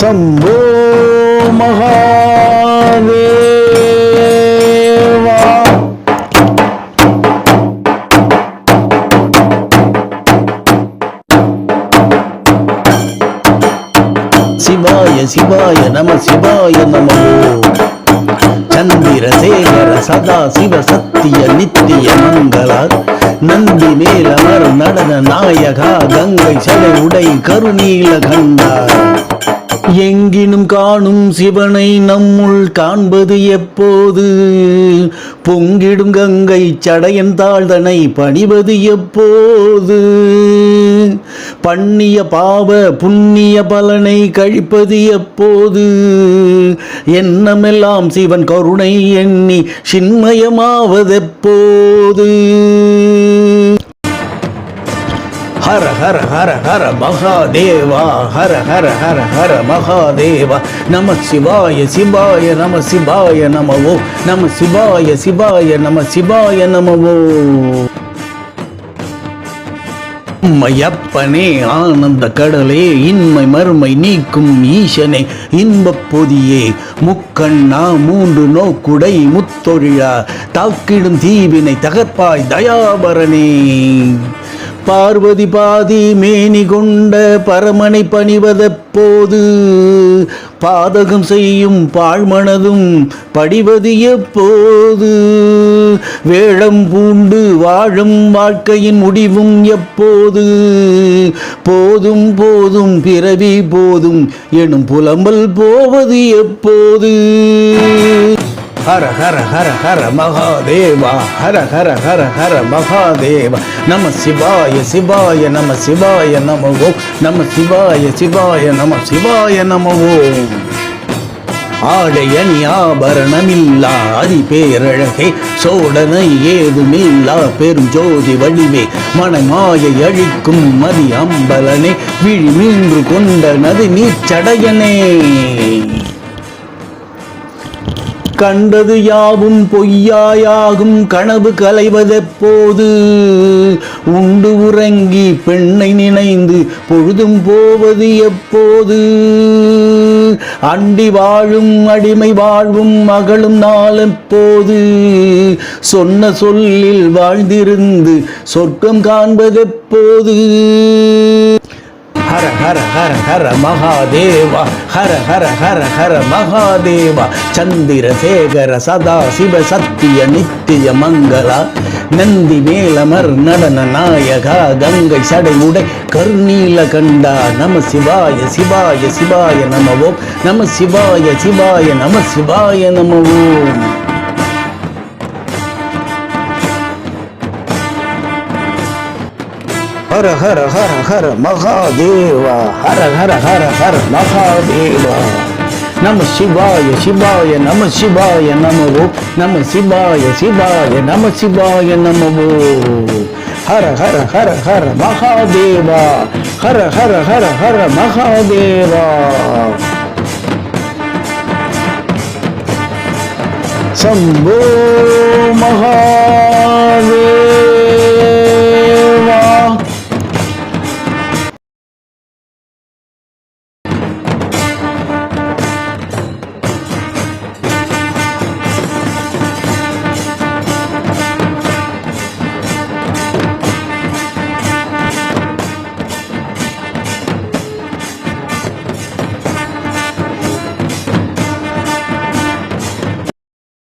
शंभो महादेवा। शिवाय शिवाय नमः शिवाय नमो। चंद्रशेखर सदा शिव सत्य नित्य मंगला। नंदी मेलमर நடன நாயகா கங்கை சடை உடை கருநீல கண்டா। எங்கினும் காணும் சிவனை நம்முள் காண்பது எப்போது? பொங்கிடும் கங்கை சடையன் தாழ்தனை பணிவது எப்போது? பண்ணிய பாவ புண்ணிய பலனை கழிப்பது எப்போது? எண்ணமெல்லாம் சிவன் கருணை எண்ணி சின்மயமாவதெப்போது? हर हर हर हर महादेवा। हर हर हर हर महादेवा। नमः शिवाय शिवाय नमः शिवाय नमो। नमः शिवाय शिवाय नमः शिवाय नमो। மையப்பனே ஆனந்த கடலே இன்மை மறுமை நீக்கும் ஈசனே இன்பப் பொதியே முக்கண்ணா மூன்று நோக்குடை முத்தொழிழா தாக்கிடும் தீவினை தகர்ப்பாய் தயாபரனே। பார்வதி பாதி மேனி கொண்ட பரமனை பணிவதெப்போது? பாதகம் செய்யும் பாழ்மனதும் படிவது எப்போது? வேடம் பூண்டு வாழும் வாழ்க்கையின் முடிவும் எப்போது? போதும் போதும் பிறவி போதும் எனும் புலம்பல் போவது எப்போது? हर हर हर हर महादेवा। हर हर हर हर महादेवा। नमः शिवाय शिवाय नमः शिवाय नमो। नमः शिवाय शिवाय नमः शिवाय नमो। ஆடையணி ஆபரணமில்லா அதி பேரழகே சோடனை ஏதுமில்லா பெரும் ஜோதி வடிவே மனமாயை அழிக்கும் மதி அம்பலனே விழி மீன்று கொண்ட நதி நீச்சடையனே। கண்டது யாவும் பொய்யாயாகும் கனவு கலைவதெப்போது? உண்டு உறங்கி பெண்ணை நினைந்து பொழுதும் போவது எப்போது? அண்டி வாழும் அடிமை வாழ்வும் மகளும் நாளெப்போது? சொன்ன சொல்லில் வாழ்ந்திருந்து சொர்க்கம் காண்பதெப்போது? हर हर हर हर महादेवा। हर हर हर हर महादेवा। चंद्रशेखर सदा शिव सत्य नित्य मंगला। नंदी मेलमर நடன நாயகா கங்கை சடை உடை கருநீல கண்டா। நம சிவாய சிவாய சிவாய நமோ। நம சிவாய சிவாய நம சிவாய நமோ। हर हर हर हर महादेवा। हर हर हर हर महादेवा। नमः शिवाय शिवाय नमः शिवाय नमो। नमः शिवाय शिवाय नमः शिवाय नमो। हर हर हर हर महादेवा। हर हर हर हर महादेवा। शंभो महा